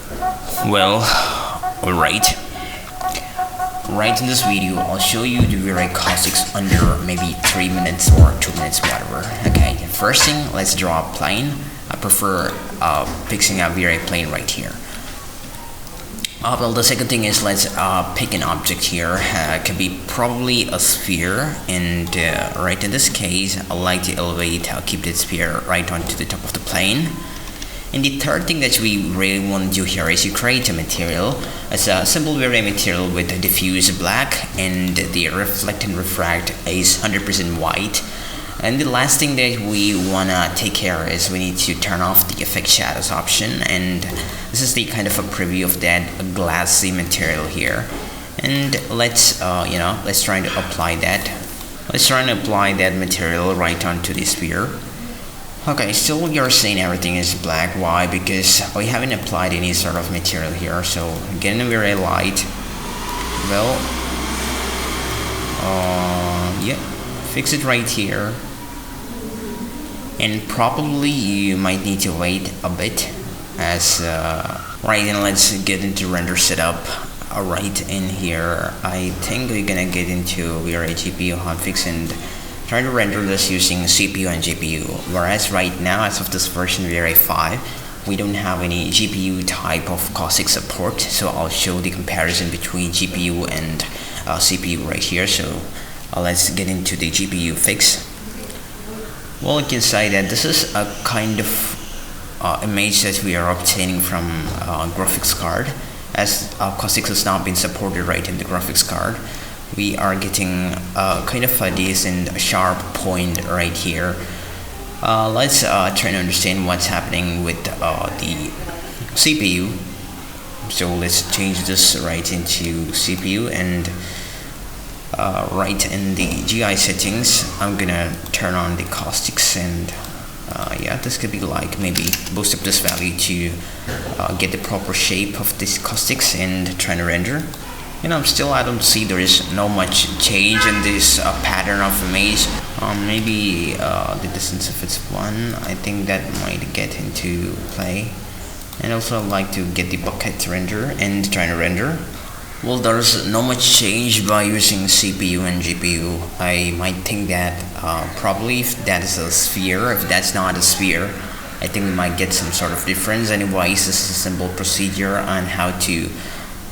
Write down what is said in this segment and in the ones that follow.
Well, alright. Right in this video, I'll show you the Vray Caustics under maybe 3 minutes or 2 minutes, whatever. Okay, first thing, let's draw a plane. I prefer fixing a Vray plane right here. Well, the second thing is let's pick an object here. It can be probably a sphere, and right in this case, I like to elevate. I'll keep the sphere right onto the top of the plane. And the third thing that we really want to do here is to create a material. It's a simple Vray material with a diffuse black, and the reflect and refract is 100% white. And the last thing that we wanna take care is we need to turn off the effect shadows option, and this is the kind of a preview of that glassy material here. And let's let's try to apply that. Let's try to apply that material right onto the sphere. Okay, still you're seeing everything is black. Why? Because we haven't applied any sort of material here. So getting very light. Well, yeah, fix it right here. And probably you might need to wait a bit as right, and let's get into render setup. Right in here, I think we're gonna get into Vray GPU hotfix and try to render this using CPU and GPU. Whereas right now, as of this version Vray 5, we don't have any GPU type of caustic support, so I'll show the comparison between GPU and CPU right here. So let's get into the GPU fix. Well, you can say that this is a kind of image that we are obtaining from graphics card, as caustics has not been supported right in the graphics card. We are getting kind of a decent sharp point right here. Let's try to understand what's happening with the CPU. So let's change this right into CPU, and right in the GI settings, I'm gonna turn on the caustics, and yeah, this could be like maybe boost up this value to get the proper shape of this caustics and try to render. Still I don't see there is no much change in this pattern of image. Maybe the distance if it's 1, I think that might get into play. And also I'd like to get the bucket render and try to render. Well, there's no much change by using CPU and GPU. I might think that probably if that is a sphere, if that's not a sphere, I think we might get some sort of difference. Anyways, this is a simple procedure on how to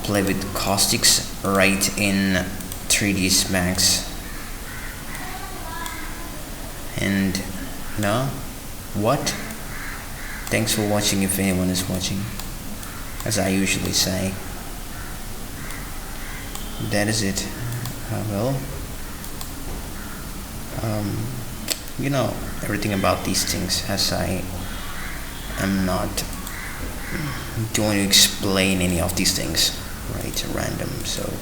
play with caustics right in 3ds Max. And what? Thanks for watching if anyone is watching, as I usually say. That is it. Everything about these things, as I am not going to explain any of these things right random. So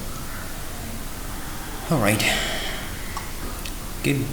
alright, good.